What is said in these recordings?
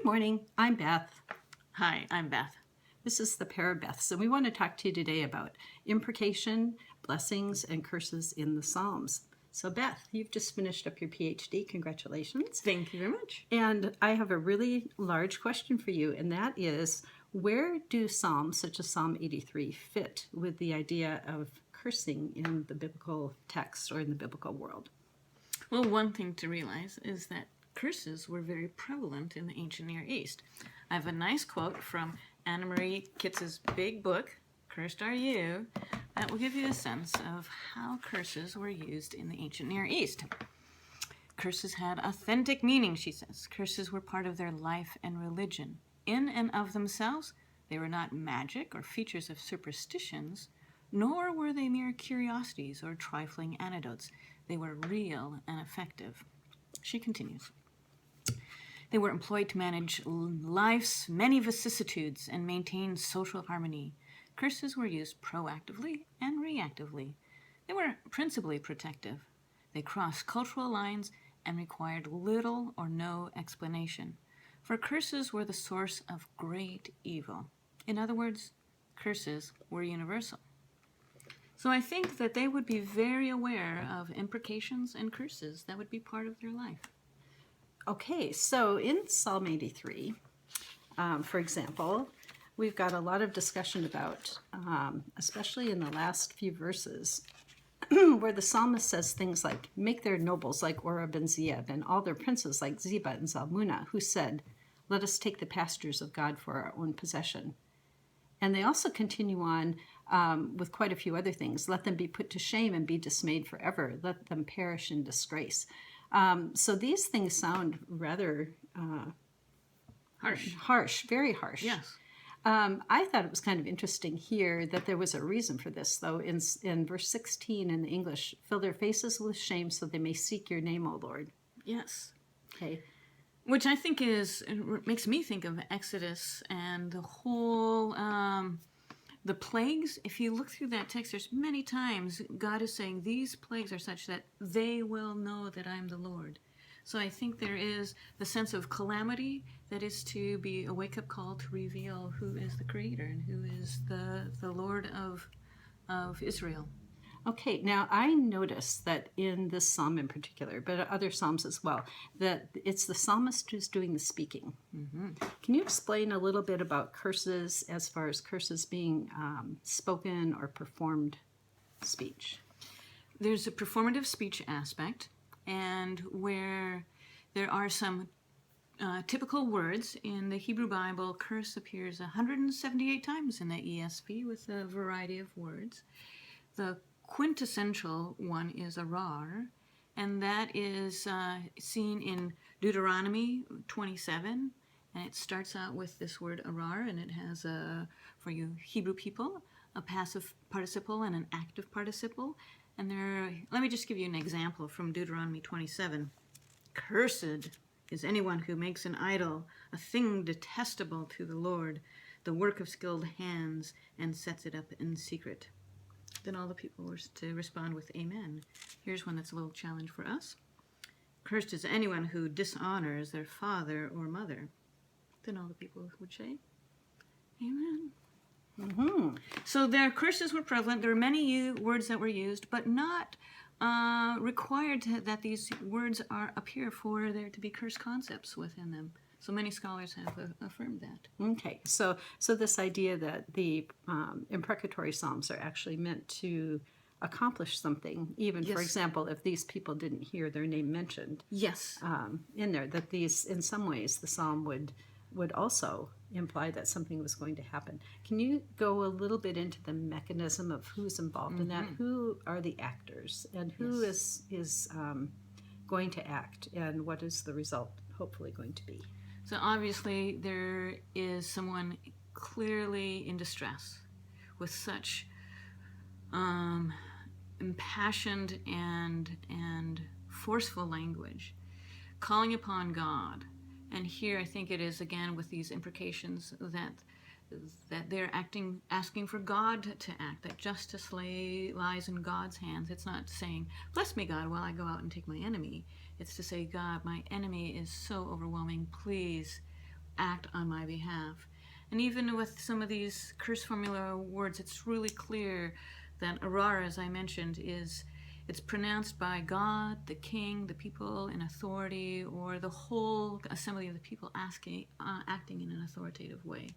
Good morning. I'm Beth. Hi, I'm Beth. This is the Pair of Beths, and we want to talk to you today about imprecation, blessings, and curses in the Psalms. So, Beth, you've just finished up your PhD. Congratulations. Thank you very much. And I have a really large question for you, and that is, where do Psalms, such as Psalm 83, fit with the idea of cursing in the biblical text or in the biblical world? Well, one thing to realize is that curses were very prevalent in the ancient Near East. I have a nice quote from Anna Marie Kitz's big book, Cursed Are You, that will give you a sense of how curses were used in the ancient Near East. Curses had authentic meaning, she says. Curses were part of their life and religion. In and of themselves, they were not magic or features of superstitions, nor were they mere curiosities or trifling anecdotes. They were real and effective. She continues. They were employed to manage life's many vicissitudes and maintain social harmony. Curses were used proactively and reactively. They were principally protective. They crossed cultural lines and required little or no explanation. For curses were the source of great evil. In other words, curses were universal. So I think that they would be very aware of imprecations and curses that would be part of their life. Okay, so in Psalm 83, for example, we've got a lot of discussion about, especially in the last few verses, where the psalmist says things like, make their nobles like Oreb and Zeeb, and all their princes like Ziba and Zalmunna, who said, let us take the pastures of God for our own possession. And they also continue on with quite a few other things. Let them be put to shame and be dismayed forever. Let them perish in disgrace. So these things sound rather harsh, very harsh. Yes. I thought it was kind of interesting here that there was a reason for this, though. In verse 16 in the English, fill their faces with shame so they may seek your name, O Lord. Yes. Okay. Which I think makes me think of Exodus and the whole, the plagues. If you look through that text, there's many times God is saying these plagues are such that they will know that I'm the Lord. So I think there is the sense of calamity that is to be a wake-up call to reveal who is the Creator and who is the Lord of Israel. Okay, now I noticed that in this psalm in particular, but other psalms as well, that it's the psalmist who's doing the speaking. Mm-hmm. Can you explain a little bit about curses as far as curses being spoken or performed speech? There's a performative speech aspect, and where there are some typical words in the Hebrew Bible. Curse appears 178 times in the ESV with a variety of words. The quintessential one is arar, and that is seen in Deuteronomy 27, and it starts out with this word arar, and it has, for you Hebrew people, a passive participle and an active participle. And let me just give you an example from Deuteronomy 27. Cursed is anyone who makes an idol, a thing detestable to the Lord, the work of skilled hands, and sets it up in secret. Then all the people were to respond with amen. Here's one that's a little challenge for us. Cursed is anyone who dishonors their father or mother. Then all the people would say amen. Mm-hmm. So their curses were prevalent. There were many words that were used, but not required that these words appear for there to be curse concepts within them. So many scholars have affirmed that. Okay, so this idea that the imprecatory psalms are actually meant to accomplish something, even, yes. For example, if these people didn't hear their name mentioned, yes, in there, that these, in some ways, the psalm would also imply that something was going to happen. Can you go a little bit into the mechanism of who's involved in that? Who are the actors, and who is going to act, and what is the result hopefully going to be? So obviously there is someone clearly in distress with such impassioned and forceful language, calling upon God. And here I think it is again with these imprecations that they're asking for God to act, that justice lies in God's hands. It's not saying, bless me, God, while I go out and take my enemy. It's to say, God, my enemy is so overwhelming. Please act on my behalf. And even with some of these curse formula words, it's really clear that Aurora, as I mentioned, it's pronounced by God, the king, the people in authority, or the whole assembly of the people acting in an authoritative way.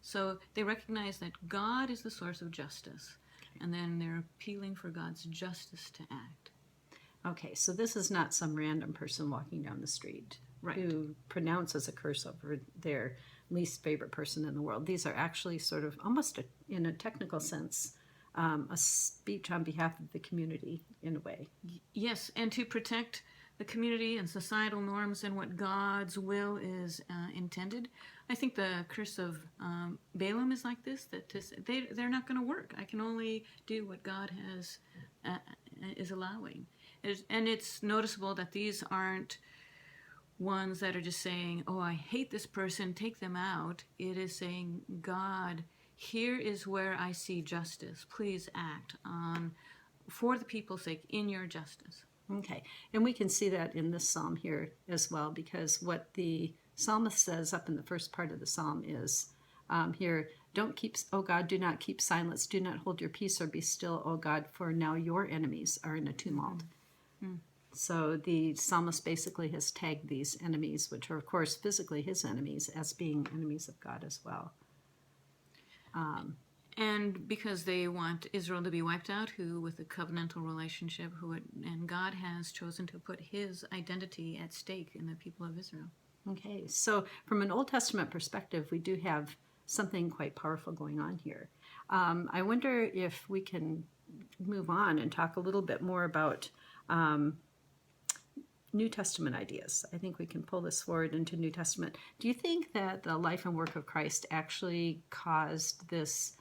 So they recognize that God is the source of justice, and then they're appealing for God's justice to act. Okay, so this is not some random person walking down the street Right. who pronounces a curse over their least favorite person in the world. These are actually sort of almost in a technical sense, a speech on behalf of the community in a way. Yes, and to protect the community and societal norms and what God's will is intended. I think the curse of Balaam is like this, that they're not going to work. I can only do what God has is allowing. And it's noticeable that these aren't ones that are just saying, oh, I hate this person, take them out. It is saying, God, here is where I see justice. Please act on for the people's sake in your justice. Okay, and we can see that in this psalm here as well, because what the psalmist says up in the first part of the psalm is here, don't keep, O God, do not keep silence, do not hold your peace or be still, O God, for now your enemies are in a tumult. Mm-hmm. So the psalmist basically has tagged these enemies, which are of course physically his enemies, as being enemies of God as well. And because they want Israel to be wiped out, who with a covenantal relationship, and God has chosen to put his identity at stake in the people of Israel. Okay, so from an Old Testament perspective, we do have something quite powerful going on here. I wonder if we can move on and talk a little bit more about New Testament ideas. I think we can pull this forward into New Testament. Do you think that the life and work of Christ actually caused this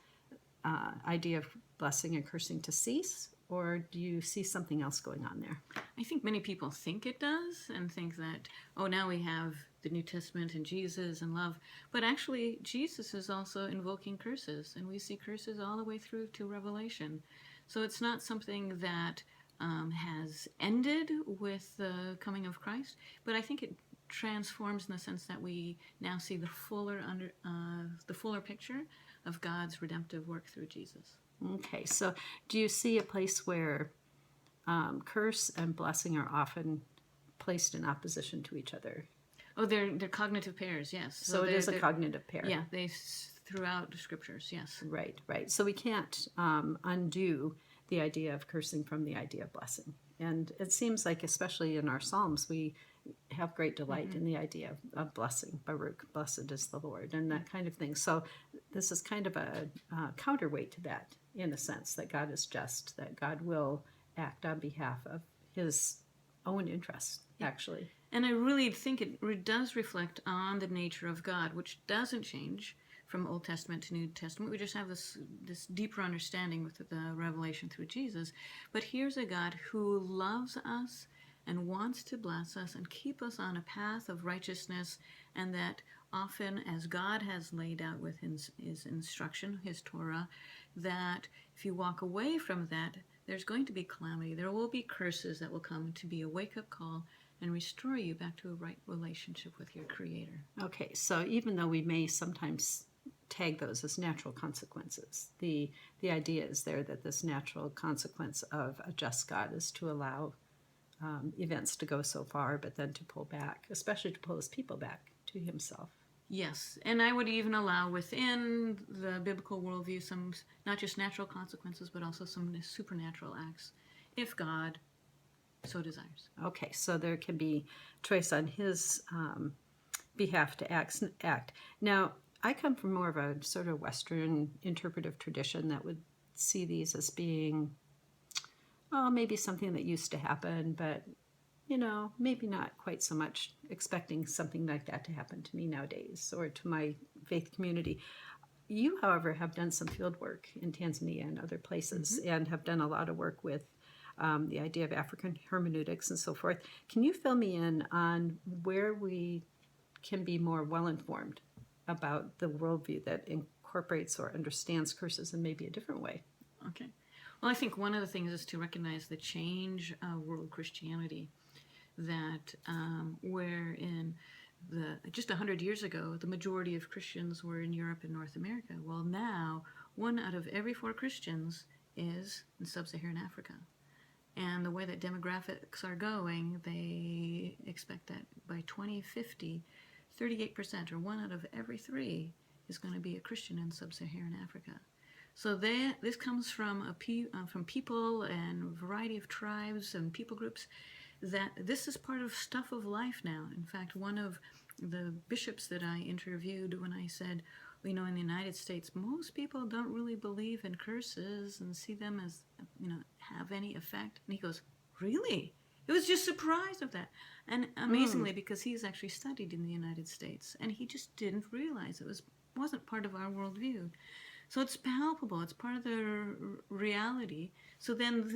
idea of blessing and cursing to cease, or do you see something else going on there? I think many people think it does and think that, oh, now we have the New Testament and Jesus and love. But actually, Jesus is also invoking curses, and we see curses all the way through to Revelation. So it's not something that has ended with the coming of Christ, but I think it transforms in the sense that we now see the fuller picture of God's redemptive work through Jesus. Okay, so do you see a place where curse and blessing are often placed in opposition to each other? Oh, they're cognitive pairs, yes. So it is a cognitive pair. Yeah, they throughout the scriptures, yes. Right. So we can't undo the idea of cursing from the idea of blessing. And it seems like, especially in our Psalms, we have great delight in the idea of blessing. Baruch, blessed is the Lord, and that kind of thing. So this is kind of a counterweight to that, in a sense, that God is just, that God will act on behalf of his own interests, actually. And I really think it does reflect on the nature of God, which doesn't change from Old Testament to New Testament. We just have this deeper understanding with the revelation through Jesus. But here's a God who loves us and wants to bless us and keep us on a path of righteousness, and that often, as God has laid out with his instruction, his Torah, that if you walk away from that, there's going to be calamity. There will be curses that will come to be a wake-up call and restore you back to a right relationship with your Creator. Okay, so even though we may sometimes tag those as natural consequences, the idea is there that this natural consequence of a just God is to allow events to go so far, but then to pull back, especially to pull his people back to himself. Yes, and I would even allow within the biblical worldview some not just natural consequences, but also some supernatural acts, if God so desires. Okay, so there can be choice on his behalf to act. Now, I come from more of a sort of Western interpretive tradition that would see these as being, maybe something that used to happen, but, maybe not quite so much expecting something like that to happen to me nowadays or to my faith community. You, however, have done some field work in Tanzania and other places and have done a lot of work with the idea of African hermeneutics and so forth. Can you fill me in on where we can be more well-informed about the worldview that incorporates or understands curses in maybe a different way? Okay. Well, I think one of the things is to recognize the change of world Christianity, that wherein just 100 years ago, the majority of Christians were in Europe and North America. Well, now 1 out of every 4 Christians is in sub-Saharan Africa. And the way that demographics are going, they expect that by 2050, 38%, or 1 out of every 3, is going to be a Christian in sub-Saharan Africa. So this comes from from people and a variety of tribes and people groups, that this is part of stuff of life now. In fact, one of the bishops that I interviewed, when I said, in the United States, most people don't really believe in curses and see them as, have any effect. And he goes, really? He was just surprised of that. And amazingly, because he's actually studied in the United States, and he just didn't realize it wasn't part of our worldview. So it's palpable. It's part of their reality. So then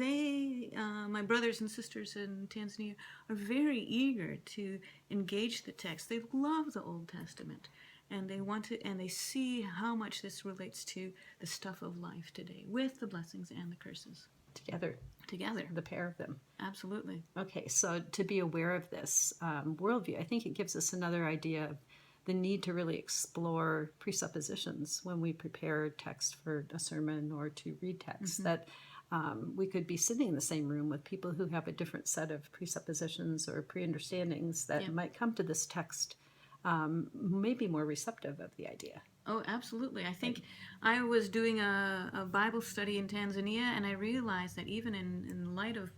my brothers and sisters in Tanzania, are very eager to engage the text. They love the Old Testament. And they and they see how much this relates to the stuff of life today, with the blessings and the curses. Together. The pair of them. Absolutely. Okay, so to be aware of this worldview, I think it gives us another idea of the need to really explore presuppositions when we prepare text for a sermon or to read text. That we could be sitting in the same room with people who have a different set of presuppositions or pre-understandings that might come to this text maybe more receptive of the idea. Oh, absolutely. I think I was doing a Bible study in Tanzania, and I realized that even in light of,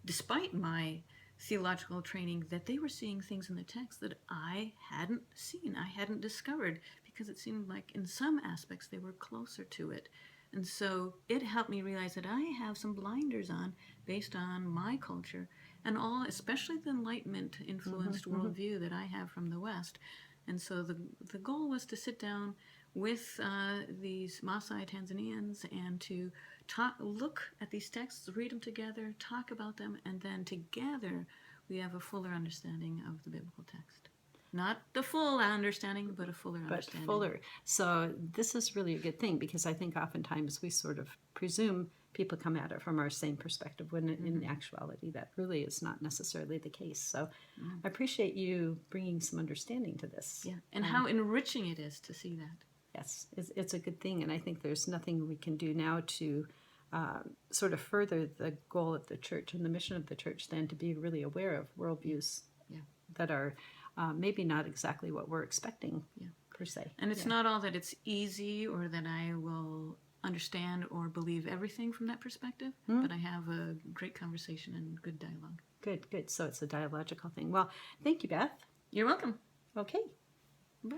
despite my theological training, that they were seeing things in the text that I hadn't seen, I hadn't discovered, because it seemed like in some aspects they were closer to it. And so it helped me realize that I have some blinders on based on my culture and especially the Enlightenment influenced worldview that I have from the West. And so the goal was to sit down with these Maasai Tanzanians and to look at these texts, read them together, talk about them, and then together we have a fuller understanding of the biblical text. Not the full understanding, but a fuller understanding. But fuller. So this is really a good thing, because I think oftentimes we sort of presume people come at it from our same perspective, when in actuality that really is not necessarily the case. So I appreciate you bringing some understanding to this. Yeah, and how enriching it is to see that. Yes, it's a good thing, and I think there's nothing we can do now to sort of further the goal of the church and the mission of the church than to be really aware of worldviews that are maybe not exactly what we're expecting per se. And it's not all that it's easy or that I will understand or believe everything from that perspective, but I have a great conversation and good dialogue. Good. So it's a dialogical thing. Well, thank you, Beth. You're welcome. Okay. Bye.